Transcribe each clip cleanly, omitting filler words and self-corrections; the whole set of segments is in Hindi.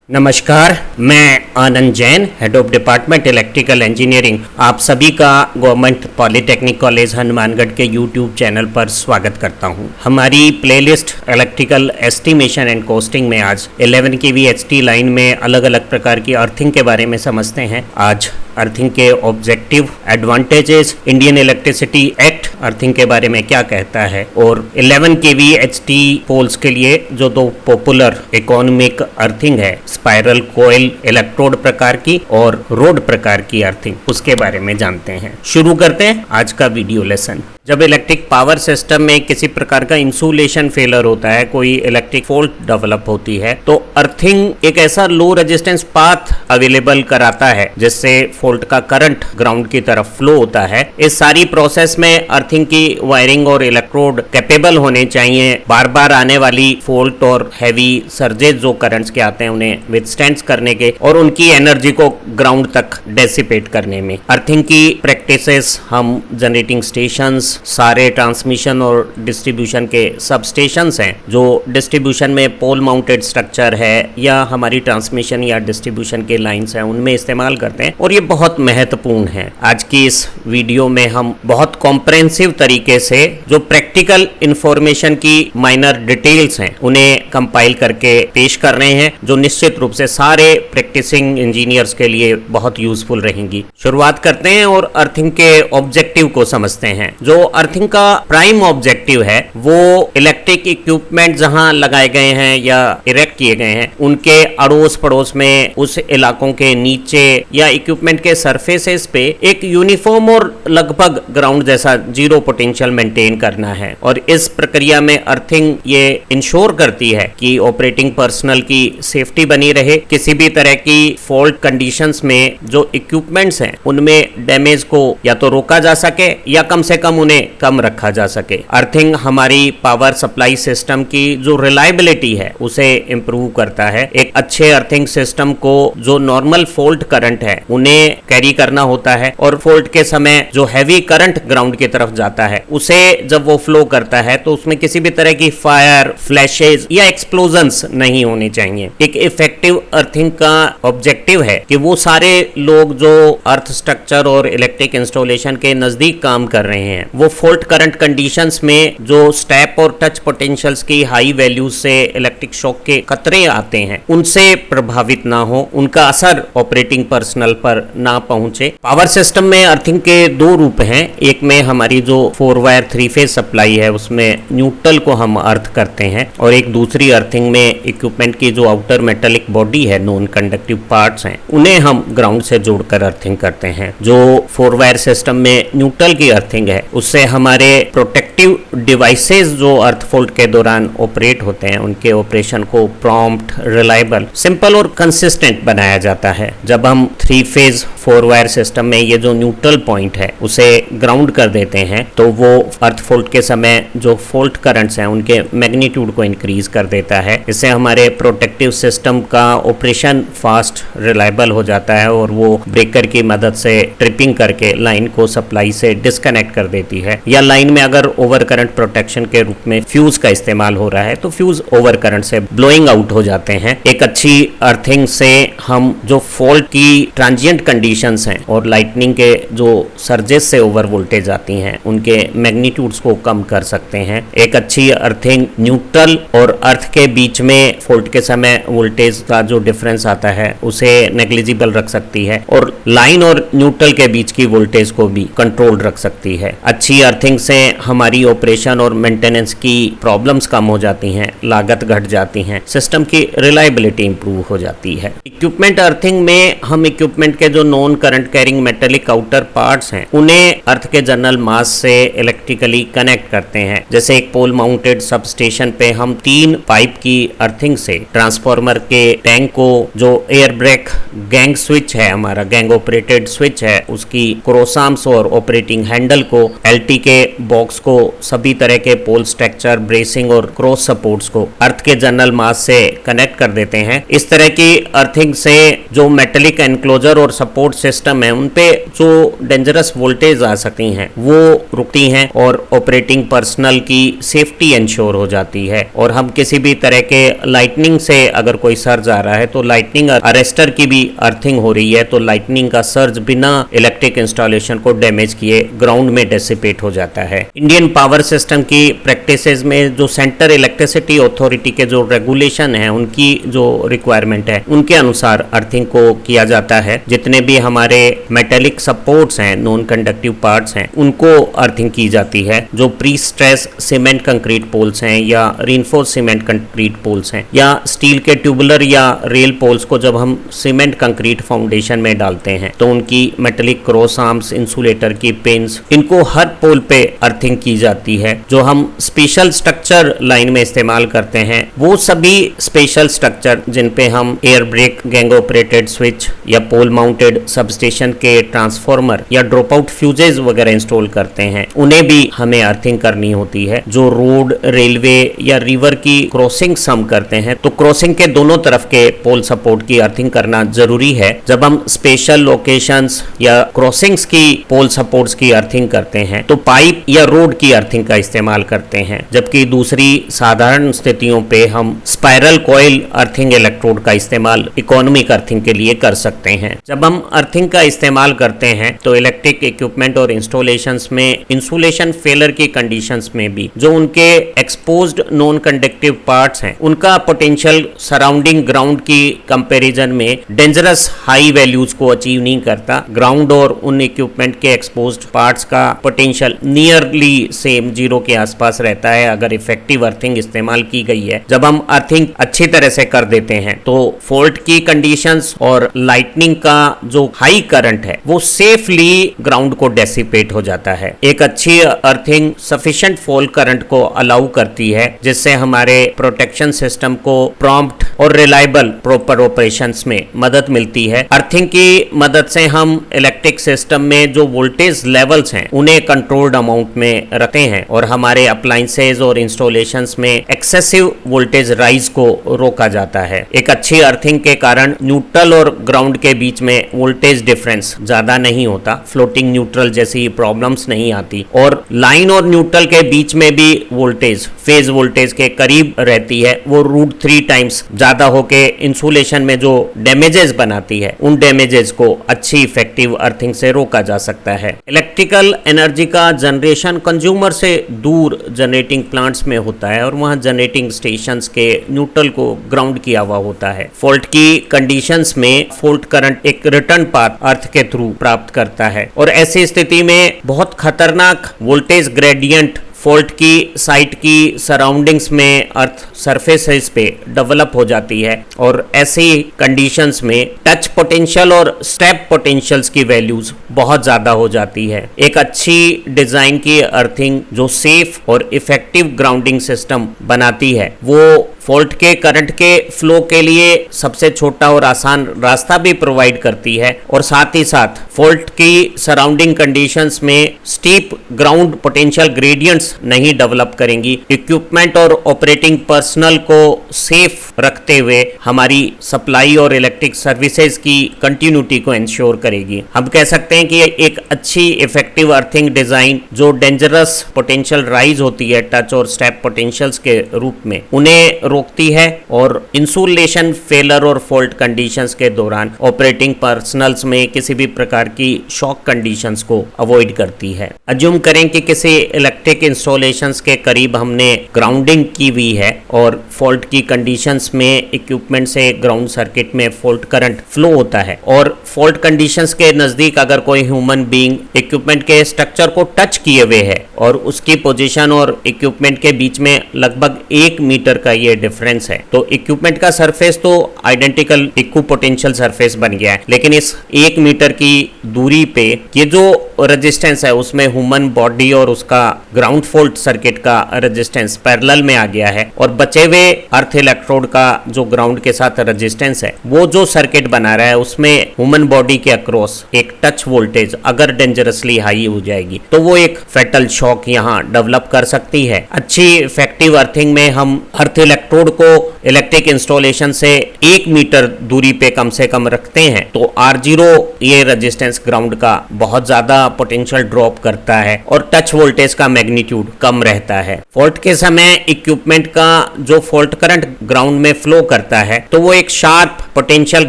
नमस्कार, मैं Anand Jain, head of department electrical engineering, आप सभी का गवर्नमेंट पॉलिटेक्निक कॉलेज हनुमानगढ़ के यूट्यूब चैनल पर स्वागत करता हूं। हमारी playlist electrical estimation and costing में आज 11 kV HT लाइन में अलग अलग प्रकार की अर्थिंग के बारे में समझते हैं। आज अर्थिंग के objective, advantages, Indian electricity act earthing के बारे में क्या कहता है और 11 kV HT पोल्स के लिए जो दो पॉपुलर इकोनॉमिक अर्थिंग है, स्पाइरल कोयल इलेक्ट्रोड प्रकार की और रोड प्रकार की अर्थिंग, उसके बारे में जानते हैं। शुरू करते हैं आज का वीडियो लेसन। जब इलेक्ट्रिक पावर सिस्टम में किसी प्रकार का इंसुलेशन फेलर होता है, कोई इलेक्ट्रिक फॉल्ट डेवलप होती है, तो अर्थिंग एक ऐसा लो रेजिस्टेंस पाथ अवेलेबल कराता है जिससे फॉल्ट का करंट ग्राउंड की तरफ फ्लो होता है। इस सारी प्रोसेस में अर्थिंग की वायरिंग और इलेक्ट्रोड कैपेबल होने चाहिए बार बार आने वाली फॉल्ट और हैवी सर्जेस जो करंट्स के आते हैं उन्हें विथस्टैंड करने के और उनकी एनर्जी को ग्राउंड तक डेसिपेट करने में। अर्थिंग की प्रैक्टिसेस हम जनरेटिंग स्टेशंस, सारे ट्रांसमिशन और डिस्ट्रीब्यूशन के सब स्टेशंस हैं जो डिस्ट्रीब्यूशन में पोल माउंटेड स्ट्रक्चर है या हमारी ट्रांसमिशन या डिस्ट्रीब्यूशन के लाइंस हैं, उनमें इस्तेमाल करते हैं और ये बहुत महत्वपूर्ण है। आज की इस वीडियो में हम बहुत कॉम्प्रहेंसिव तरीके से जो प्रैक्टिकल इंफॉर्मेशन की माइनर डिटेल्स हैं उन्हें कंपाइल करके पेश कर रहे हैं, जो निश्चित रूप से सारे प्रैक्टिसिंग इंजीनियर्स के लिए बहुत यूजफुल रहेंगी। शुरुआत करते हैं और अर्थिंग के ऑब्जेक्टिव को समझते हैं। जो अर्थिंग का प्राइम ऑब्जेक्टिव है वो इलेक्ट्रिक इक्विपमेंट जहां लगाए गए हैं या इरेक्ट किए गए हैं उनके अड़ोस पड़ोस में, उस इलाकों के नीचे या इक्विपमेंट के सरफेसेस पे एक यूनिफॉर्म और लगभग ग्राउंड जैसा जीरो पोटेंशियल मेंटेन करना है। और इस प्रक्रिया में अर्थिंग ये इंश्योर करती है कि ऑपरेटिंग पर्सनल की सेफ्टी बनी रहे, किसी भी तरह की फॉल्ट कंडीशंस में जो इक्विपमेंट्स हैं उनमें डैमेज को या तो रोका जा सके या कम से कम उन्हें कम रखा जा सके। अर्थिंग हमारी पावर सप्लाई सिस्टम की जो रिलायबिलिटी है उसे इंप्रूव करता है। एक अच्छे अर्थिंग सिस्टम को जो नॉर्मल फॉल्ट करंट है उन्हें कैरी करना होता है और फॉल्ट के समय जो हैवी करंट ग्राउंड की तरफ जाता है उसे जब वो फ्लो करता है तो उसमें किसी भी तरह की फायर, फ्लैशेज या एक्सप्लोजन्स नहीं होने चाहिए। एक इफेक्टिव अर्थिंग का ऑब्जेक्टिव है कि वो सारे लोग जो अर्थ स्ट्रक्चर और इलेक्ट्रिक इंस्टॉलेशन के नजदीक काम कर रहे हैं वो फॉल्ट करंट कंडीशंस में जो स्टेप और टच पोटेंशियल्स की हाई वैल्यूज से इलेक्ट्रिक शॉक के खतरे आते हैं उनसे प्रभावित ना हो, उनका असर ऑपरेटिंग पर्सनल पर ना पहुंचे। पावर सिस्टम में अर्थिंग के दो रूप हैं। एक में हमारी जो 4 वायर 3 फेज सप्लाई है उसमें न्यूट्रल को हम अर्थ करते हैं और एक दूसरी अर्थिंग में इक्विपमेंट की जो आउटर मेटेलिक बॉडी है, नॉन कंडक्टिव पार्ट्स हैं, उन्हें हम ग्राउंड से जोड़कर अर्थिंग करते हैं। जो 4 वायर सिस्टम में न्यूट्रल की अर्थिंग है उससे हमारे प्रोटेक्टिव डिवाइसेस जो अर्थ फॉल्ट के दौरान ऑपरेट होते हैं उनके ऑपरेशन को प्रॉम्प्ट, रिलायबल, सिंपल और कंसिस्टेंट बनाया जाता है। जब हम 3 फेज 4 वायर सिस्टम में ये जो न्यूट्रल पॉइंट है उसे ग्राउंड कर देते हैं तो वो अर्थ फॉल्ट के समय जो फॉल्ट करंट्स हैं उनके मैग्नीट्यूड को इंक्रीज कर देता है। इससे हमारे प्रोटेक्टिव सिस्टम का ऑपरेशन फास्ट, रिलायबल हो जाता है और वो ब्रेकर की मदद से ट्रिपिंग करके लाइन को सप्लाई से डिस्कनेक्ट कर देती है। या लाइन में अगर ओवर करंट प्रोटेक्शन के रूप में फ्यूज का इस्तेमाल हो रहा है तो फ्यूज ओवर करंट से ब्लोइंग आउट हो जाते हैं। एक अच्छी अर्थिंग से हम जो फॉल्ट की ट्रांजिएंट कंडीशंस हैं और लाइटनिंग के जो सर्जेस से ओवर वोल्टेज आती हैं उनके मैग्नीट्यूड्स को कम कर सकते हैं। एक अच्छी अर्थिंग न्यूट्रल और अर्थ के बीच में फॉल्ट के समय वोल्टेज का जो डिफरेंस आता है उसे नेग्लिजिबल रख सकती है और लाइन और न्यूट्रल के बीच की वोल्टेज को भी कंट्रोल रख सकती है। अच्छी अर्थिंग से हमारी ऑपरेशन और मेंटेनेंस की प्रॉब्लम्स कम हो जाती हैं, लागत घट जाती हैं, सिस्टम की रिलायबिलिटी इंप्रूव हो जाती है। इक्विपमेंट अर्थिंग में हम इक्विपमेंट के जो non current carrying metallic outer parts हैं उन्हें अर्थ के जनरल मास से इलेक्ट्रिकली कनेक्ट करते हैं। जैसे एक पोल माउंटेड सब स्टेशन पे हम 3 पाइप की अर्थिंग से ट्रांसफार्मर के टैंक को, जो एयर ब्रेक गैंग स्विच है, हमारा गैंग ऑपरेटेड स्विच है, उसकी क्रॉस आर्म्स और ऑपरेटिंग हैंडल को LT के बॉक्स को, सभी तरह के पोल स्ट्रक्चर, ब्रेसिंग और क्रॉस सपोर्ट्स को अर्थ के जनरल मास से कनेक्ट कर देते हैं। इस तरह की अर्थिंग से जो मेटेलिक एनक्लोजर और सपोर्ट सिस्टम है उन पे जो डेंजरस वोल्टेज आ सकती हैं वो रुकती हैं और ऑपरेटिंग पर्सनल की सेफ्टी इंश्योर हो जाती है। और हम किसी भी तरह के लाइटनिंग से अगर कोई सर्ज आ रहा है तो लाइटनिंग अरेस्टर की भी अर्थिंग हो रही है तो लाइटनिंग का सर्ज बिना इलेक्ट्रिक इंस्टॉलेशन को डैमेज किए ग्राउंड में डेसिपेट हो जाता है। इंडियन पावर सिस्टम की प्रैक्टिसेस में जो सेंटर इलेक्ट्रिसिटी अथॉरिटी के जो रेगुलेशन है उनकी जो रिक्वायरमेंट है उनके अनुसार अर्थिंग को किया जाता है। जितने भी हमारे मेटेलिक सपोर्ट्स हैं, नॉन कंडक्टिव पार्ट्स हैं, उनको अर्थिंग की जाती है। जो pre stress cement concrete poles हैं या रीइंफोर्स सीमेंट कंक्रीट पोल्स हैं या स्टील के ट्यूबुलर या रेल पोल्स को जब हम सीमेंट कंक्रीट फाउंडेशन में डालते हैं तो उनकी मेटेलिक क्रॉस आर्म्स, इंसुलेटर की पिन्स, इनको हर पोल पे अर्थिंग की जाती है। जो हम स्पेशल स्ट्रक्चर लाइन में इस्तेमाल करते हैं वो सभी स्पेशल स्ट्रक्चर जिन पे हम air brake, gang operated switch या पोल माउंटेड सबस्टेशन के ट्रांसफार्मर या ड्रॉप आउट फ्यूजेज वगैरह इंस्टॉल करते हैं उन्हें भी हमें अर्थिंग करनी होती है। जो रोड, रेलवे या रिवर की क्रॉसिंग हम करते हैं तो क्रॉसिंग के दोनों तरफ के पोल सपोर्ट की अर्थिंग करना जरूरी है। जब हम स्पेशल लोकेशंस या क्रॉसिंग्स की पोल सपोर्ट्स की अर्थिंग करते हैं तो पाइप या रोड की अर्थिंग का इस्तेमाल करते हैं, जबकि दूसरी साधारण स्थितियों पे हम स्पाइरल कॉइल अर्थिंग इलेक्ट्रोड का इस्तेमाल इकोनॉमिक अर्थिंग के लिए कर सकते हैं। जब हम अर्थिंग का इस्तेमाल करते हैं तो इलेक्ट्रिक इक्विपमेंट और इंस्टॉलेशंस में इंसुलेशन फेलर की कंडीशंस में भी जो उनके एक्सपोज्ड नॉन कंडक्टिव पार्ट्स हैं उनका पोटेंशियल सराउंडिंग ग्राउंड की कंपैरिजन में डेंजरस हाई वैल्यूज को अचीव नहीं करता। ग्राउंड और उन इक्विपमेंट के एक्सपोज्ड पार्ट्स का पोटेंशियल नियरली सेम जीरो के आसपास रहता है अगर इफेक्टिव अर्थिंग इस्तेमाल की गई है। जब हम अर्थिंग अच्छी तरह से कर देते हैं तो फॉल्ट की कंडीशंस और लाइटनिंग का जो हाई करंट है वो सेफली ग्राउंड को डेसिपेट हो जाता है। एक अच्छी अर्थिंग सफिशिएंट फॉल्ट करंट को अलाउ करती है जिससे हमारे प्रोटेक्शन सिस्टम को प्रॉम्प्ट और रिलायबल प्रॉपर ऑपरेशंस में मदद मिलती है। अर्थिंग की मदद से हम इलेक्ट्रिक सिस्टम में जो वोल्टेज लेवल्स हैं उन्हें कंट्रोल्ड अमाउंट में रखते हैं और हमारे अप्लायंसेज और इंस्टॉलेशंस में एक्सेसिव वोल्टेज राइज को रोका जाता है। एक अच्छी अर्थिंग के कारण न्यूट्रल और ग्राउंड के बीच में वोल्टेज डिफरेंस ज्यादा नहीं होता, फ्लोटिंग न्यूट्रल जैसी प्रॉब्लम्स नहीं आती और लाइन और न्यूट्रल के बीच में भी वोल्टेज फेज वोल्टेज के करीब रहती है। वो √3 टाइम्स ज्यादा होके इंसुलेशन में जो डैमेजेस बनाती है उन डैमेजेस को अच्छी इफेक्टिव अर्थिंग से रोका जा सकता है। इलेक्ट्रिकल एनर्जी का जनरेशन कंज्यूमर से दूर जनरेटिंग प्लांट्स में होता है और वहां जनरेटिंग स्टेशंस के न्यूट्रल को ग्राउंड किया हुआ होता है। फॉल्ट की कंडीशंस में फॉल्ट करंट एक रिटर्न पाथ अर्थ के थ्रू प्राप्त करता है और ऐसी स्थिति में बहुत खतरनाक वोल्टेज ग्रेडियंट फॉल्ट की साइट की सराउंडिंग्स में अर्थ सरफेसेस पे डेवलप हो जाती है और ऐसी कंडीशंस में टच पोटेंशियल और स्टेप पोटेंशियल्स की वैल्यूज बहुत ज्यादा हो जाती है। एक अच्छी डिजाइन की अर्थिंग जो सेफ और इफेक्टिव ग्राउंडिंग सिस्टम बनाती है वो फॉल्ट के करंट के फ्लो के लिए सबसे छोटा और आसान रास्ता भी प्रोवाइड करती है और साथ ही साथ फॉल्ट की सराउंडिंग कंडीशंस में स्टीप ग्राउंड पोटेंशियल ग्रेडियंट्स नहीं डेवलप करेंगी। इक्विपमेंट और ऑपरेटिंग पर्सनल को सेफ रखते हुए हमारी सप्लाई और इलेक्ट्रिक सर्विसेज की कंटिन्यूटी को इंश्योर करेगी। हम कह सकते हैं कि एक अच्छी इफेक्टिव अर्थिंग डिजाइन जो डेंजरस पोटेंशियल राइज होती है टच और स्टेप पोटेंशियल्स के रूप में उन्हें रोकती है और इंसुलेशन फेलर और फॉल्ट कंडीशंस के दौरान ऑपरेटिंग पर्सनल्स में किसी भी प्रकार की शॉक कंडीशंस को अवॉइड करती है। अज्यूम करें कि किसी इलेक्ट्रिक इंस्टॉलेशंस के करीब हमने ग्राउंडिंग की हुई है और फॉल्ट की कंडीशंस में इक्विपमेंट से ग्राउंड सर्किट में फॉल्ट करंट फ्लो होता है और फॉल्ट कंडीशंस के नजदीक अगर कोई ह्यूमन बीइंग इक्विपमेंट के स्ट्रक्चर को टच किए हुए है और उसकी पोजीशन और इक्विपमेंट के बीच में लगभग 1 मीटर का ये डिफरेंस है तो इक्विपमेंट का सरफेस तो आइडेंटिकल इक्वि पोटेंशियल सरफेस बन गया है, लेकिन इस 1 मीटर की दूरी पे ये जो रेजिस्टेंस है उसमें ह्यूमन बॉडी और उसका ग्राउंड फॉल्ट सर्किट का रेजिस्टेंस पैरेलल में आ गया है और बचे हुए अर्थ इलेक्ट्रोड का जो ग्राउंड के साथ रेजिस्टेंस है, वो जो सर्किट बना रहा है उसमें ह्यूमन बॉडी के अक्रॉस एक टच वोल्टेज अगर डेंजरसली हाई हो जाएगी तो वो एक फेटल शॉक यहाँ डेवलप कर सकती है। अच्छी इफेक्टिव अर्थिंग में हम अर्थ इलेक्ट्रोड को इलेक्ट्रिक इंस्टॉलेशन से 1 मीटर दूरी पे कम से कम रखते हैं तो R0 ये रेजिस्टेंस ग्राउंड का बहुत ज्यादा पोटेंशियल ड्रॉप करता है और टच वोल्टेज का मैग्नीट्यूड कम रहता है। फॉल्ट के समय इक्विपमेंट का जो फॉल्ट करंट ग्राउंड में फ्लो करता है तो वो एक शार्प पोटेंशियल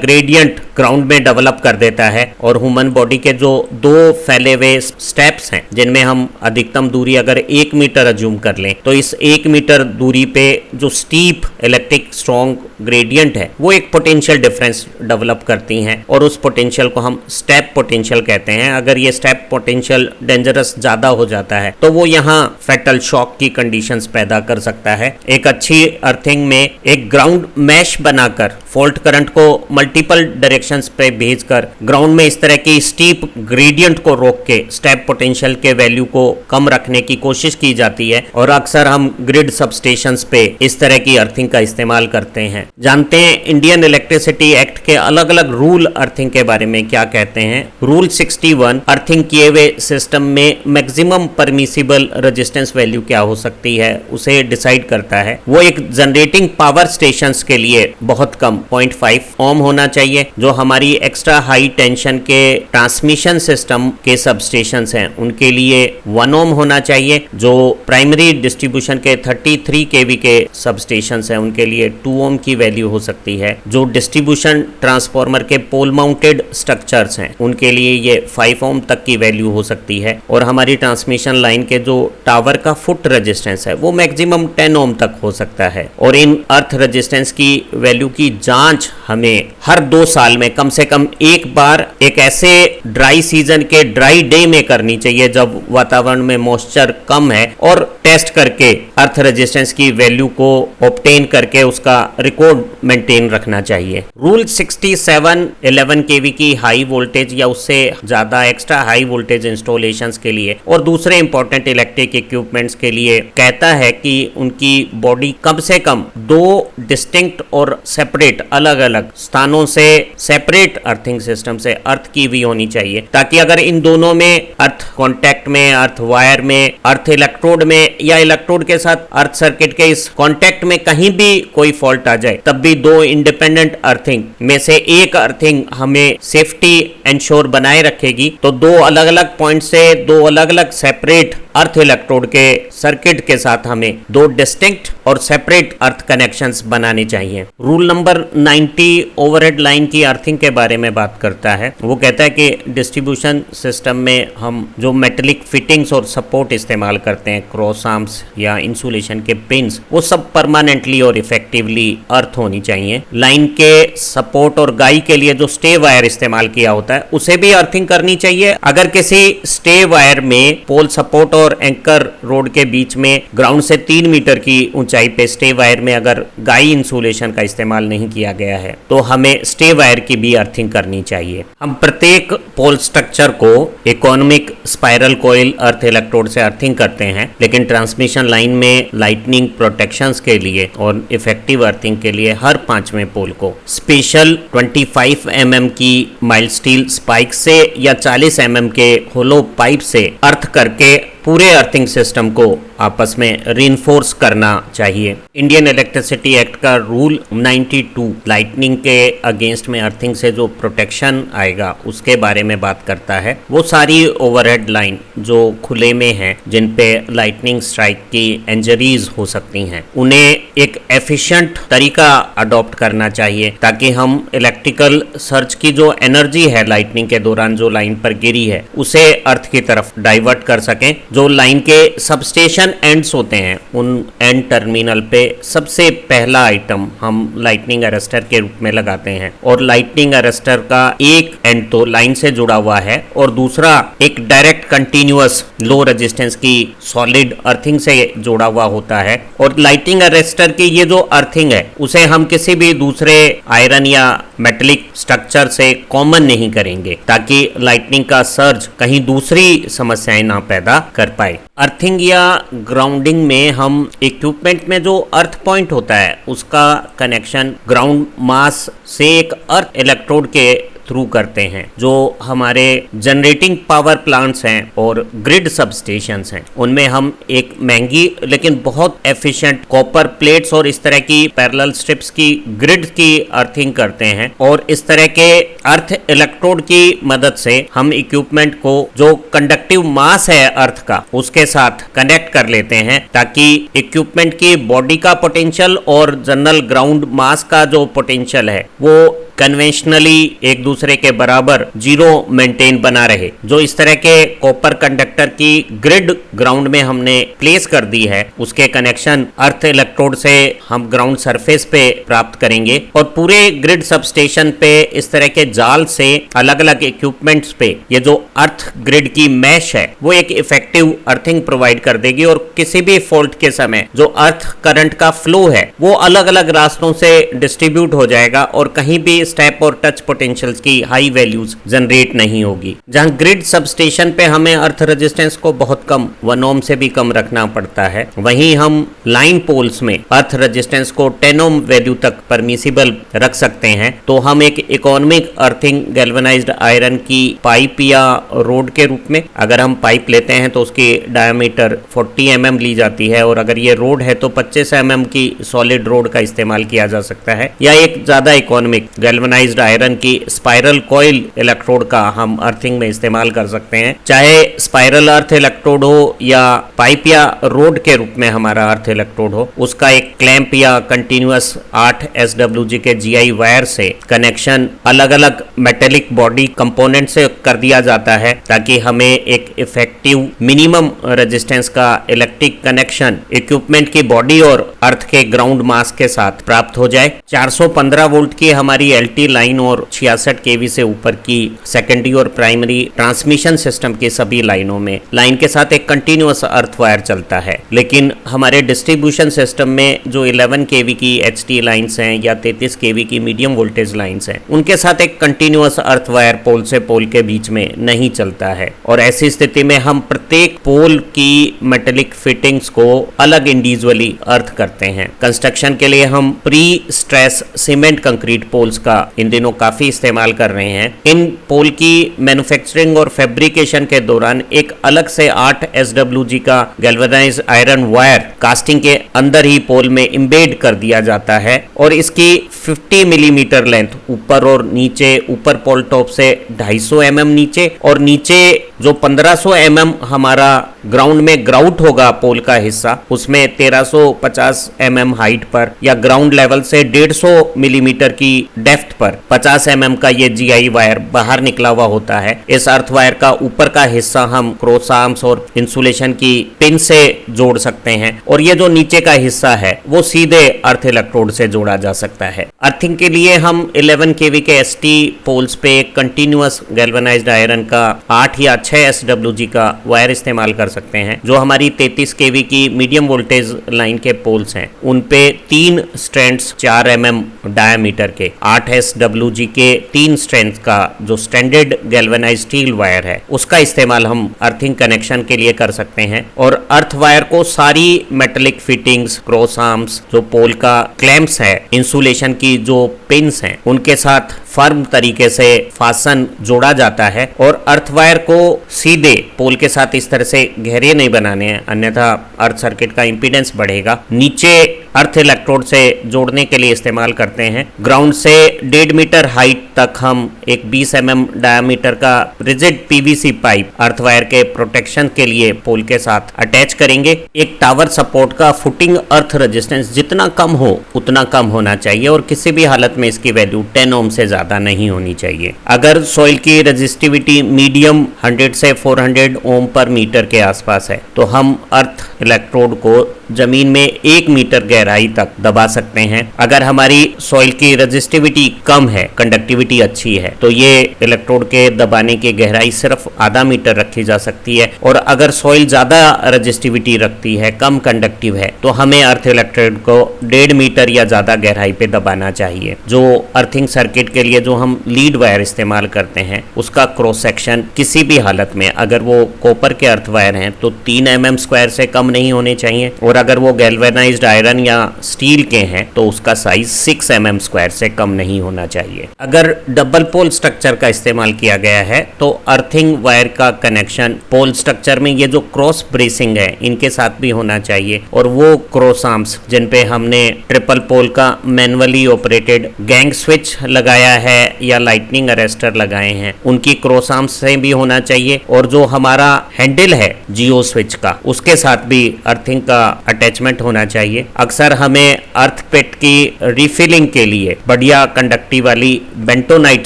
ग्रेडियंट ग्राउंड में डेवलप कर देता है और ह्यूमन बॉडी के जो 2 फैले हुए स्टेप्स हैं जिनमें हम अधिकतम दूरी अगर 1 मीटर अज्यूम कर लें तो इस 1 मीटर दूरी पे जो स्टीप इलेक्ट्रिक स्ट्रॉन्ग ग्रेडियंट है वो एक पोटेंशियल डिफरेंस डेवलप करती हैं और उस पोटेंशियल को हम स्टेप पोटेंशियल कहते हैं। अगर ये स्टेप पोटेंशियल डेंजरस ज्यादा हो जाता है तो वो यहाँ फेटल शॉक की कंडीशंस पैदा कर सकता है। एक अच्छी अर्थिंग में एक ग्राउंड मैश बनाकर फॉल्ट करंट को मल्टीपल डायरेक्शंस पे भेजकर ग्राउंड में इस तरह की स्टीप ग्रेडियंट को रोक के स्टेप पोटेंशियल के वैल्यू को कम रखने की कोशिश की जाती है और अक्सर हम ग्रिड सबस्टेशंस पे इस तरह की अर्थिंग का इस्तेमाल करते हैं। जानते हैं इंडियन इलेक्ट्रिसिटी एक्ट के अलग अलग रूल अर्थिंग के बारे में क्या कहते हैं। रूल 61 अर्थिंग किए हुए सिस्टम में मैक्सिमम परमिसिबल रेजिस्टेंस वैल्यू क्या हो सकती है उसे डिसाइड करता है। वो एक जनरेटिंग पावर स्टेशंस के लिए बहुत कम 0.5 ओम होना चाहिए। जो हमारी एक्स्ट्रा हाई टेंशन के ट्रांसमिशन सिस्टम के सबस्टेशंस हैं उनके लिए 1 ओम होना चाहिए। जो प्राइमरी डिस्ट्रीब्यूशन के 33 केवी के सबस्टेशंस हैं उनके लिए 2 ओम की वैल्यू हो सकती है। जो डिस्ट्रीब्यूशन ट्रांसफार्मर के पोल माउंटेड स्ट्रक्चर्स हैं उनके लिए ये 5 ओम तक की वैल्यू हो सकती है और हमारी ट्रांसमिशन लाइन के जो टावर का फुट रेजिस्टेंस है वो मैक्सिमम 10 ओम तक हो सकता है। और इन अर्थ रेजिस्टेंस की वैल्यू की जांच हमें हर 2 साल में कम से कम एक बार एक ऐसे ड्राई सीजन के ड्राई डे में करनी चाहिए जब वातावरण में मॉइस्चर कम है और टेस्ट करके अर्थ रेजिस्टेंस की वैल्यू को ऑब्टेन करके उसका रिकॉर्ड मेंटेन रखना चाहिए। रूल 67 11 केवी की हाई वोल्टेज या उससे ज्यादा एक्स्ट्रा हाई वोल्टेज इंस्टॉलेशंस के लिए और दूसरे इंपॉर्टेंट इलेक्ट्रिक इक्विपमेंट्स के लिए कहता है कि उनकी बॉडी कम से कम 2 डिस्टिंक्ट और सेपरेट अलग अलग स्थानों से सेपरेट अर्थिंग सिस्टम से अर्थ की हुई होनी चाहिए ताकि अगर इन दोनों में अर्थ कॉन्टैक्ट में, अर्थ वायर में, अर्थ इलेक्ट्रोड में या इलेक्ट्रोड के साथ अर्थ सर्किट के इस कॉन्टैक्ट में कहीं भी कोई फॉल्ट आ जाए तब भी 2 इंडिपेंडेंट अर्थिंग में से एक अर्थिंग हमें सेफ्टी इंश्योर बनाए रखेगी। तो 2 अलग अलग पॉइंट से 2 अलग अलग सेपरेट अर्थ इलेक्ट्रोड के सर्किट के साथ हमें 2 डिस्टिंक्ट और सेपरेट अर्थ कनेक्शंस बनाने चाहिए। रूल नंबर 90 ओवरहेड लाइन की अर्थिंग के बारे में बात करता है। वो कहता है कि डिस्ट्रीब्यूशन सिस्टम में हम जो मेटेलिक फिटिंग्स और सपोर्ट इस्तेमाल करते हैं, क्रॉस आर्म्स या इंसुलेशन के पिन्स, वो सब परमानेंटली और इफेक्टिवली अर्थ होनी चाहिए। लाइन के सपोर्ट और गाई के लिए जो स्टे वायर इस्तेमाल किया होता है उसे भी अर्थिंग करनी चाहिए। अगर किसी स्टे वायर में पोल सपोर्ट और एंकर रोड के बीच में ग्राउंड से 3 मीटर की ऊंचाई पे स्टे वायर में अगर गाई इंसुलेशन का इस्तेमाल नहीं किया गया है तो हमें स्टे वायर की भी अर्थिंग करनी चाहिए। हम प्रत्येक पोल स्ट्रक्चर को इकोनॉमिक स्पाइरल कॉइल अर्थ इलेक्ट्रोड से अर्थिंग करते हैं, लेकिन ट्रांसमिशन लाइन में लाइटनिंग प्रोटेक्शंस के लिए और इफेक्टिव अर्थिंग के लिए हर 5वें पोल को स्पेशल 25 mm की माइल्ड स्टील स्पाइक से या 40 mm के होलो पाइप से अर्थ करके पूरे अर्थिंग सिस्टम को आपस में रीइंफोर्स करना चाहिए। इंडियन इलेक्ट्रिसिटी एक्ट का रूल 92 लाइटनिंग के अगेंस्ट में अर्थिंग से जो प्रोटेक्शन आएगा उसके बारे में बात करता है। वो सारी ओवरहेड लाइन जो खुले में हैं जिन पे लाइटनिंग स्ट्राइक की इंजरीज हो सकती हैं उन्हें एक एफिशिएंट तरीका अडॉप्ट करना चाहिए ताकि हम इलेक्ट्रिकल सर्ज की जो एनर्जी है लाइटनिंग के दौरान जो लाइन पर गिरी है उसे अर्थ की तरफ डाइवर्ट कर सकें। जो लाइन के सबस्टेशन एंड्स होते हैं उन एंड टर्मिनल पे सबसे पहला आइटम हम लाइटनिंग अरेस्टर के रूप में लगाते हैं और लाइटनिंग अरेस्टर का एक एंड तो लाइन से जुड़ा हुआ है और दूसरा एक डायरेक्ट कंटिन्यूअस लो रेजिस्टेंस की सॉलिड अर्थिंग से जुड़ा हुआ होता है। और लाइटनिंग अरेस्टर की ये जो अर्थिंग है उसे हम किसी भी दूसरे आयरन या मेटेलिक स्ट्रक्चर से कॉमन नहीं करेंगे ताकि लाइटनिंग का सर्ज कहीं दूसरी समस्याएं ना पैदा कर पाए। अर्थिंग या ग्राउंडिंग में हम इक्विपमेंट में जो अर्थ पॉइंट होता है उसका कनेक्शन ग्राउंड मास से एक अर्थ इलेक्ट्रोड के थ्रू करते हैं। जो हमारे जनरेटिंग पावर प्लांट्स हैं और ग्रिड सबस्टेशंस हैं उनमें हम एक महंगी लेकिन बहुत एफिशिएंट कॉपर प्लेट्स और इस तरह की पैरेलल स्ट्रिप्स की ग्रिड की अर्थिंग करते हैं और इस तरह के अर्थ इलेक्ट्रोड की मदद से हम इक्विपमेंट को जो कंडक्टिव मास है अर्थ का उसके साथ कनेक्ट कर लेते हैं ताकि इक्विपमेंट की बॉडी का पोटेंशियल और जनरल ग्राउंड मास का जो पोटेंशियल है वो कन्वेंशनली एक दूसरे के बराबर जीरो मेंटेन बना रहे। जो इस तरह के कॉपर कंडक्टर की ग्रिड ग्राउंड में हमने प्लेस कर दी है उसके कनेक्शन अर्थ इलेक्ट्रोड से हम ग्राउंड सरफेस पे प्राप्त करेंगे और पूरे ग्रिड सबस्टेशन पे इस तरह के जाल से अलग अलग इक्विपमेंट्स पे ये जो अर्थ ग्रिड की मैश है वो एक इफेक्टिव अर्थिंग प्रोवाइड कर देगी और किसी भी फॉल्ट के समय जो अर्थ करंट का फ्लो है वो अलग अलग रास्तों से डिस्ट्रीब्यूट हो जाएगा और कहीं भी स्टेप और टच पोटेंशियल्स की हाई वैल्यूज जनरेट नहीं होगी। जहां ग्रिड सबस्टेशन पे हमें अर्थ रेजिस्टेंस को बहुत कम 1 ओम से भी कम रखना पड़ता है वहीं हम लाइन पोल्स में अर्थ रेजिस्टेंस को 10 ओम वैल्यू तक परमिसिबल रख सकते हैं। तो हम एक इकोनॉमिक अर्थिंग गैल्वेनाइज्ड आयरन की पाइप या रोड के रूप में अगर हम पाइप लेते हैं तो उसकी डायमीटर 40 mm ली जाती है और अगर ये रोड है तो 25 mm की सॉलिड रोड का इस्तेमाल किया जा सकता है या एक ज्यादा इकोनॉमिक गैल्वेनाइज्ड आयरन की स्पाइरल कॉइल इलेक्ट्रोड का हम अर्थिंग में इस्तेमाल कर सकते हैं। चाहे स्पाइरल अर्थ इलेक्ट्रोड हो या पाइप या रोड के रूप में हमारा अर्थ इलेक्ट्रोड हो उसका एक क्लैंप या कंटिन्यूअस 8 SWG के GI वायर से कनेक्शन अलग अलग मेटेलिक बॉडी कंपोनेंट से कर दिया जाता है ताकि हमें एक इफेक्टिव मिनिमम रेजिस्टेंस का इलेक्ट्रिक कनेक्शन इक्विपमेंट की बॉडी और अर्थ के ग्राउंड मास के साथ प्राप्त हो जाए। 415 वोल्ट की हमारी LT लाइन और 66 kV से ऊपर की सेकेंडरी और प्राइमरी ट्रांसमिशन सिस्टम के सभी लाइनों में लाइन के साथ एक कंटिन्यूअस अर्थ वायर चलता है। लेकिन हमारे डिस्ट्रीब्यूशन सिस्टम में जो 11 kV की HT लाइन्स हैं या 33 kV की मीडियम वोल्टेज लाइन्स हैं उनके साथ एक कंटिन्यूअस अर्थ वायर पोल से पोल के बीच में नहीं चलता है और ऐसी स्थिति में हम प्रत्येक पोल की मेटेलिक फिटिंग्स को अलग इंडिविजुअली अर्थ करते हैं। कंस्ट्रक्शन के लिए हम pre stress cement concrete poles का इन दिनों काफी इस्तेमाल कर रहे हैं। इन पोल की मैन्युफैक्चरिंग और फैब्रिकेशन के दौरान एक अलग से 8 SWG का गैल्वेनाइज्ड आयरन वायर कास्टिंग के अंदर ही पोल में इम्बेड कर दिया जाता है और इसकी 50 मिलीमीटर लेंथ ऊपर और नीचे, ऊपर पोल टॉप से 250 mm नीचे और नीचे जो 1500 mm हमारा ग्राउंड में ग्राउट होगा पोल का हिस्सा उसमें 1350 mm हाइट पर या ग्राउंड लेवल से 150 मिलीमीटर की डेप्थ पर 50 mm का ये GI वायर बाहर निकला हुआ होता है। इस अर्थ वायर का ऊपर का हिस्सा हम क्रॉस आर्म्स और इंसुलेशन की पिन से जोड़ सकते हैं और ये जो नीचे का हिस्सा है वो सीधे अर्थ इलेक्ट्रोड से जोड़ा जा सकता है। अर्थिंग के लिए हम 11 kV के ST पोल्स पे कंटिन्यूअस गैल्वेनाइज्ड आयरन का 8 या 6 SWG का वायर इस्तेमाल कर सकते हैं। जो हमारी 33 kV की मीडियम वोल्टेज लाइन के पोल्स हैं उन पे 3 स्ट्रैंड्स 4 mm डायमीटर के 8 SWG के 3 स्ट्रैंड का जो स्टैंडर्ड गैल्वेनाइज्ड स्टील वायर है उसका इस्तेमाल हम अर्थिंग कनेक्शन के लिए कर सकते हैं और अर्थ वायर को सारी मेटेलिक फिटिंग्स, क्रॉस आर्म्स, जो पोल का क्लैंप्स है, इंसुलेशन की जो पिन्स हैं उनके साथ फर्म तरीके से फासन जोड़ा जाता है और अर्थ वायर को सीधे पोल के साथ इस तरह से गहरे नहीं बनाने हैं अन्यथा अर्थ सर्किट का इंपीडेंस बढ़ेगा। नीचे अर्थ इलेक्ट्रोड से जोड़ने के लिए इस्तेमाल करते हैं। ग्राउंड से 1.5 मीटर हाइट तक हम एक 20 mm डायमीटर का rigid PVC pipe earth wire के प्रोटेक्शन के लिए पोल के साथ अटैच करेंगे। एक टावर सपोर्ट का फुटिंग अर्थ रेजिस्टेंस जितना कम हो उतना कम होना चाहिए और किसी भी हालत में इसकी वैल्यू 10 ओम से ज्यादा नहीं होनी चाहिए। अगर सॉइल की रेजिस्टिविटी मीडियम 100 से 400 ओम पर मीटर के आसपास है तो हम अर्थ इलेक्ट्रोड को जमीन में 1 मीटर गहराई तक दबा सकते हैं। अगर हमारी सॉइल की रेजिस्टिविटी कम है, कंडक्टिविटी अच्छी है, तो ये इलेक्ट्रोड के दबाने की गहराई सिर्फ आधा मीटर रखी जा सकती है। और अगर सॉइल ज्यादा रेजिस्टिविटी रखती है, कम कंडक्टिव है, तो हमें अर्थ इलेक्ट्रोड को 1.5 मीटर या ज्यादा गहराई पे दबाना चाहिए। जो अर्थिंग सर्किट के लिए जो हम लीड वायर इस्तेमाल करते हैं, उसका क्रॉस सेक्शन किसी भी हालत में, अगर वो कॉपर के अर्थ वायर हैं तो 3 mm स्क्वायर से कम नहीं होने चाहिए, और अगर वो गैल्वेनाइज्ड आयरन या स्टील के हैं तो उसका साइज 6 mm स्क्वायर से कम नहीं होना चाहिए। अगर डबल पोल स्ट्रक्चर का इस्तेमाल किया गया है तो अर्थिंग वायर का कनेक्शन पोल स्ट्रक्चर में ये जो क्रॉस ब्रेसिंग है इनके साथ भी होना चाहिए, और वो क्रॉस आर्म्स जिन पे हमने ट्रिपल पोल का मैनुअली ऑपरेटेड गैंग स्विच लगाया है या लाइटनिंग अरेस्टर लगाए हैं, उनकी क्रॉस आर्म्स से भी होना चाहिए। और जो हमारा हैंडल है जियो स्विच का, उसके साथ भी अर्थिंग का अटैचमेंट होना चाहिए। अक्सर हमें अर्थ पिट की रिफिलिंग के लिए बढ़िया कंडक्टिव वाली बेंटोनाइट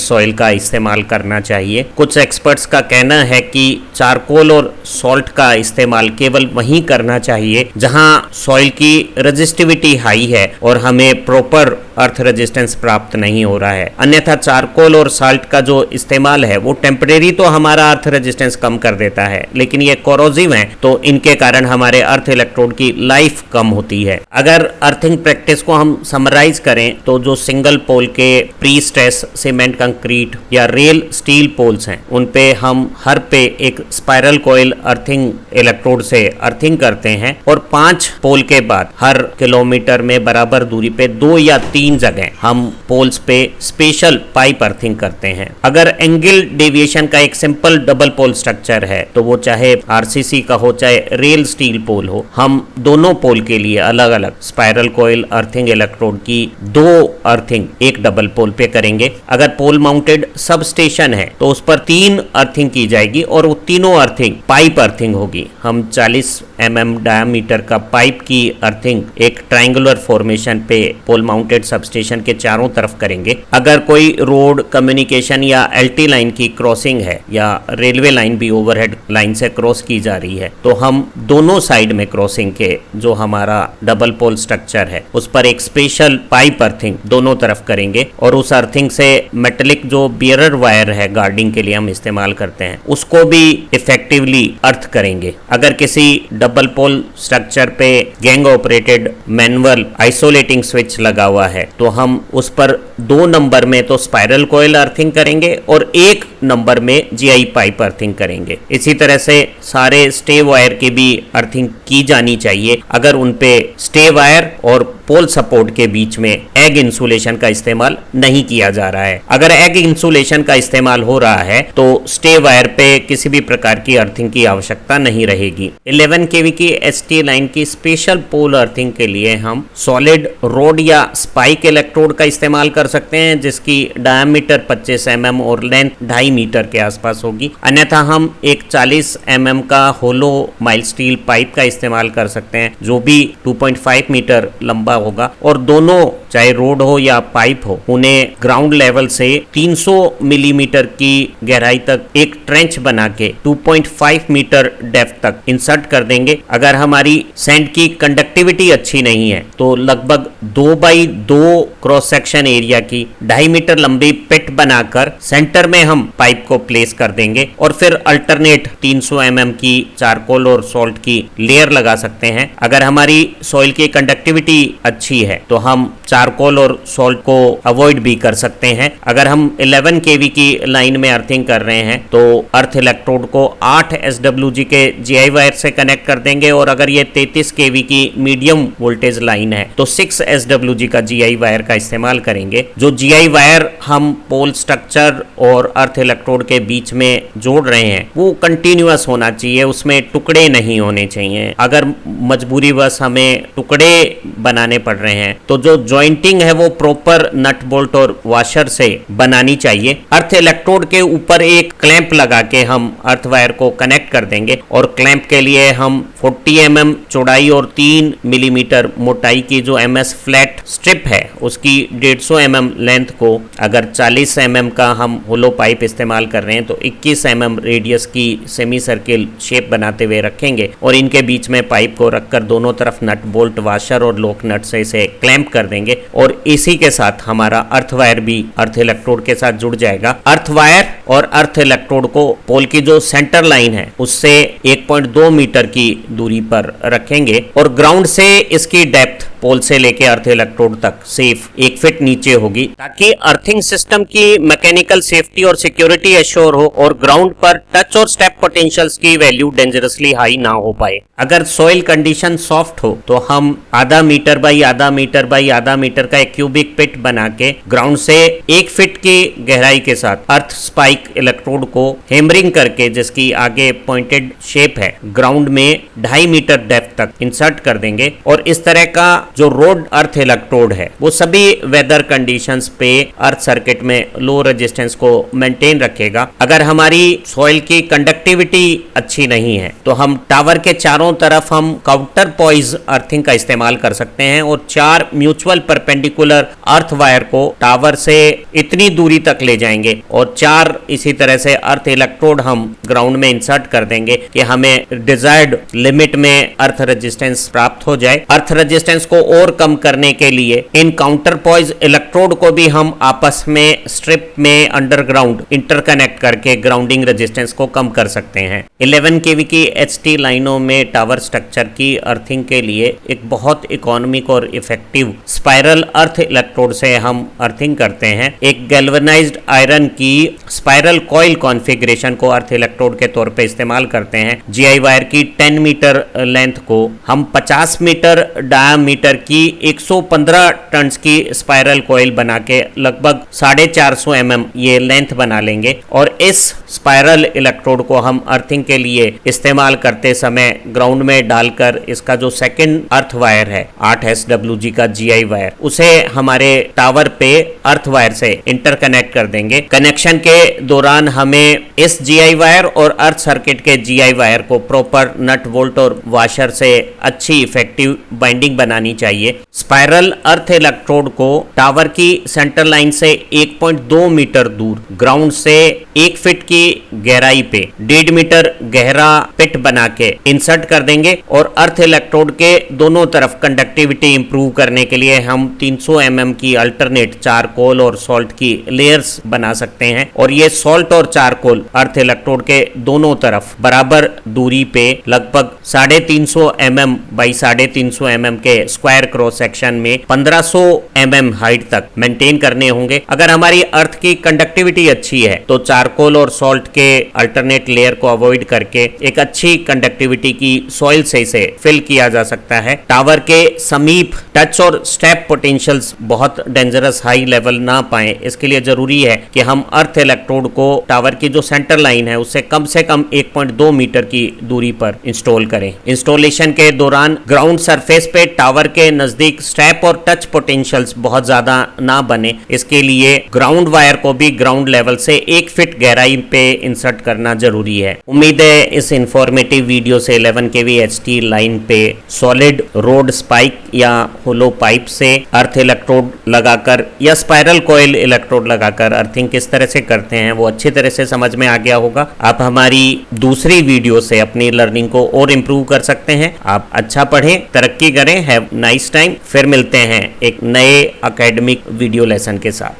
सॉइल का इस्तेमाल करना चाहिए। कुछ एक्सपर्ट्स का कहना है कि चारकोल और सॉल्ट का इस्तेमाल केवल वहीं करना चाहिए जहां सॉइल की रेजिस्टिविटी हाई है और हमें प्रॉपर अर्थ रेजिस्टेंस प्राप्त नहीं हो रहा है। अन्यथा चारकोल और साल्ट का जो इस्तेमाल है वो टेम्परेरी तो हमारा अर्थ रेजिस्टेंस कम कर देता है, लेकिन ये कोरोसिव है तो इनके कारण हमारे अर्थ इलेक्ट्रोड की लाइफ कम होती है। अगर अर्थिंग प्रैक्टिस को हम समराइज करें तो जो सिंगल पोल के प्री स्ट्रेस सीमेंट कंक्रीट या रेल स्टील पोल्स हैं, उन पे हम हर पे एक स्पाइरल कॉइल अर्थिंग इलेक्ट्रोड से अर्थिंग करते हैं, और 5 पोल के बाद हर किलोमीटर में बराबर दूरी पे 2 या 3 जगह हम पोल्स पे स्पेशल पाइप अर्थिंग करते हैं। अगर एंगल डेविएशन का एक सिंपल डबल पोल स्ट्रक्चर है तो वो चाहे आरसीसी का हो चाहे रेल स्टील पोल हो, हम दोनों पोल के लिए अलग अलग स्पाइरल कॉइल अर्थिंग इलेक्ट्रोड की 2 अर्थिंग एक डबल पोल पे करेंगे। अगर पोल माउंटेड सब स्टेशन है तो उस पर 3 अर्थिंग की जाएगी और वो तीनों अर्थिंग पाइप अर्थिंग होगी। हम 40 mm डायमीटर का पाइप की अर्थिंग एक ट्रायंगुलर फॉर्मेशन पे पोल माउंटेड सबस्टेशन के चारों तरफ करेंगे। अगर कोई रोड कम्युनिकेशन या एलटी लाइन की क्रॉसिंग है या रेलवे लाइन भी ओवरहेड लाइन से क्रॉस की जा रही है तो हम दोनों साइड में क्रॉसिंग के जो हमारा डबल पोल स्ट्रक्चर है उस पर एक स्पेशल पाइप अर्थिंग दोनों तरफ करेंगे, और उस अर्थिंग से मेटेलिक जो बियरर वायर है गार्डिंग के लिए हम इस्तेमाल करते हैं उसको भी इफेक्टिवली अर्थ करेंगे। अगर किसी डबल पोल स्ट्रक्चर पे gang operated manual isolating switch लगा हुआ है तो हम उस पर 2 नंबर में तो स्पाइरल कॉइल अर्थिंग करेंगे और 1 नंबर में जीआई पाइप अर्थिंग करेंगे। इसी तरह से सारे स्टे वायर की भी अर्थिंग की जानी चाहिए अगर उन पे स्टे वायर और पोल सपोर्ट के बीच में एग इंसुलेशन का इस्तेमाल नहीं किया जा रहा है। अगर एग इंसुलेशन का इस्तेमाल हो रहा है तो स्टे वायर पे किसी भी प्रकार की अर्थिंग की आवश्यकता नहीं रहेगी। 11 kV की एसटी लाइन की स्पेशल पोल अर्थिंग के लिए हम सॉलिड रोड या स्पाइक इलेक्ट्रोड का इस्तेमाल कर सकते हैं जिसकी डायमीटर 25 mm और लेंथ 2.5 मीटर के आसपास होगी। अन्यथा हम एक 40 mm का होलो माइल्ड स्टील पाइप का इस्तेमाल कर सकते हैं जो भी 2.5 मीटर लंबा होगा, और दोनों चाहे रोड हो या पाइप हो उन्हें ग्राउंड लेवल से 300 मिलीमीटर की गहराई तक एक ट्रेंच बना के 2.5 मीटर डेप्थ तक इंसर्ट कर देंगे। अगर हमारी सैंड की कंडक्टिविटी अच्छी नहीं है तो लगभग 2x2 क्रॉस सेक्शन एरिया की 2.5 मीटर लंबी पिट बनाकर सेंटर में हम पाइप को प्लेस कर देंगे, और फिर अल्टरनेट 300 mm की चारकोल और सॉल्ट की लेयर लगा सकते हैं। अगर हमारी सॉइल की कंडक्टिविटी अच्छी है तो हम चारकोल और सॉल्ट को अवॉइड भी कर सकते हैं। अगर हम 11 kV की लाइन में अर्थिंग कर रहे हैं तो अर्थ इलेक्ट्रोड को 8 SWG के GI वायर से कनेक्ट कर देंगे, और अगर ये 33 kV की मीडियम वोल्टेज लाइन है तो 6 SWG का GI वायर का इस्तेमाल करेंगे। जो GI वायर हम पोल स्ट्रक्चर और अर्थ इलेक्ट्रोड के बीच में जोड़ रहे हैं वो कंटिन्यूअस होना चाहिए, उसमें टुकड़े नहीं होने चाहिए। अगर मजबूरीवश हमें टुकड़े बनाने पड़ रहे हैं तो जो जॉइंटिंग है वो प्रॉपर नट बोल्ट और वॉशर से बनानी चाहिए। अर्थ इलेक्ट्रोड के ऊपर एक क्लैंप लगा के हम अर्थ वायर को कनेक्ट कर देंगे, और क्लैंप के लिए हम 40 mm चौड़ाई और 3 मिलीमीटर मोटाई की जो MS फ्लैट स्ट्रिप है उसकी 150 mm लेंथ को अगर 40 mm का हम होलो पाइप इस्तेमाल कर रहे हैं तो 21 mm रेडियस की सेमी सर्किल शेप बनाते हुए रखेंगे और इनके बीच में पाइप को रखकर दोनों तरफ नट बोल्ट वाशर और लोक नट से इसे क्लैंप कर देंगे और इसी के साथ हमारा अर्थ वायर भी अर्थ इलेक्ट्रोड के साथ जुड़ जाएगा। अर्थ वायर और अर्थ इलेक्ट्रोड को पोल की जो सेंटर लाइन है उससे 1.2 मीटर की दूरी पर रखेंगे और ग्राउंड से इसकी डेप्थ पोल से लेके अर्थ इलेक्ट्रोड तक सेफ 1 फीट नीचे होगी ताकि अर्थिंग सिस्टम की मैकेनिकल सेफ्टी और सिक्योरिटी एश्योर हो और ग्राउंड पर टच और स्टेप पोटेंशियल्स की वैल्यू डेंजरसली हाई ना हो पाए। अगर सॉइल कंडीशन सॉफ्ट हो तो हम आधा मीटर बाई आधा मीटर बाई आधा मीटर का एक क्यूबिक पिट बना के ग्राउंड से 1 फीट की गहराई के साथ अर्थ स्पाइक इलेक्ट्रोड को हेमरिंग करके जिसकी आगे पॉइंटेड शेप है ग्राउंड में 2.5 मीटर डेप्थ तक इंसर्ट कर देंगे और इस तरह का जो रोड अर्थ इलेक्ट्रोड है वो सभी वेदर कंडीशंस पे अर्थ सर्किट में लो रेजिस्टेंस को मेंटेन रखेगा। अगर हमारी सॉइल की कंडक्टिविटी अच्छी नहीं है तो हम टावर के चारों तरफ हम काउंटर पॉइज अर्थिंग का इस्तेमाल कर सकते हैं और 4 म्यूचुअल परपेंडिकुलर अर्थ वायर को टावर से इतनी दूरी तक ले जाएंगे और 4 इसी तरह से अर्थ इलेक्ट्रोड हम ग्राउंड में इंसर्ट कर देंगे कि हमें डिजायर्ड लिमिट में अर्थ रेजिस्टेंस प्राप्त हो जाए। अर्थ रेजिस्टेंस को और कम करने के लिए इन काउंटर पॉइज इलेक्ट्रोड को भी हम आपस में स्ट्रिप में अंडरग्राउंड इंटरकनेक्ट करके ग्राउंडिंग रेजिस्टेंस को कम कर सकते हैं। 11 kV की HT लाइनों में टावर स्ट्रक्चर की अर्थिंग के लिए एक बहुत इकोनॉमिक और इफेक्टिव स्पाइरल अर्थ इलेक्ट्रोड से हम अर्थिंग करते हैं। एक गैल्वेनाइज्ड आयरन की स्पाइरल कॉइल कॉन्फ़िगरेशन को अर्थ इलेक्ट्रोड के तौर पे इस्तेमाल करते हैं। GI वायर की 10 मीटर लेंथ को हम 50 मीटर डायामीटर की 115 टन की स्पाइरल कॉइल बना के लगभग 450 mm ये लेंथ बना लेंगे और इस स्पाइरल इलेक्ट्रोड को हम अर्थिंग के लिए इस्तेमाल करते समय ग्राउंड में डालकर इसका जो सेकंड अर्थ वायर है 8 SWG का GI वायर उसे हमारे टावर पे अर्थ वायर से इंटरकनेक्ट कर देंगे। कनेक्शन के दौरान हमें इस GI वायर और अर्थ सर्किट के GI वायर को प्रॉपर नट बोल्ट और वाशर से अच्छी इफेक्टिव बाइंडिंग बनानी चाहिए। स्पाइरल अर्थ इलेक्ट्रोड को टावर की सेंटर लाइन से 1.2 मीटर दूर ग्राउंड से 1 फीट की गहराई पे 1.5 मीटर गहरा पिट बना के इंसर्ट कर देंगे और अर्थ इलेक्ट्रोड के दोनों तरफ कंडक्टिविटी इंप्रूव करने के लिए हम 300 mm की अल्टरनेट चारकोल और सॉल्ट की लेयर्स बना सकते हैं और ये सॉल्ट और चारकोल अर्थ इलेक्ट्रोड के दोनों तरफ बराबर दूरी पे लगभग 350 mm बाई 350 mm के स्क्वायर क्रॉस सेक्शन में 1500 mm हाइट तक मेंटेन करने होंगे। अगर हमारी अर्थ की कंडक्टिविटी अच्छी है तो चारकोल और सॉल्ट के अल्टरनेट लेयर को अवॉइड करके एक अच्छी कंडक्टिविटी की सॉइल से इसे फिल किया जा सकता है। टावर के समीप टच और स्टेप पोटेंशियल्स बहुत डेंजरस हाई लेवल ना पाए इसके लिए जरूरी है कि हम अर्थ इलेक्ट्रोड को टावर की जो सेंटर लाइन है उससे कम 1.2 मीटर की दूरी पर इंस्टॉल करें। इंस्टॉलेशन के दौरान ग्राउंड सरफेस पे टावर के नजदीक स्टेप और टच पोटेंशियल्स बहुत ज्यादा ना बने इसके लिए ग्राउंड वायर को भी ग्राउंड लेवल से 1 फीट गहराई पे इंसर्ट करना जरूरी है। उम्मीद है इस इंफॉर्मेटिव वीडियो से 11 kV HT लाइन पे सॉलिड रोड स्पाइक या होलो पाइप से अर्थ इलेक्ट्रोड लगाकर या स्पाइरल कॉइल इलेक्ट्रोड लगाकर अर्थिंग किस तरह से करते हैं वो अच्छी तरह से समझ में आ गया होगा। आप हमारी दूसरी वीडियो से अपनी लर्निंग को और इम्प्रूव कर सकते हैं। आप अच्छा पढ़ें, तरक्की करें। Have nice time. फिर मिलते हैं एक नए एकेडमिक वीडियो लेसन के साथ।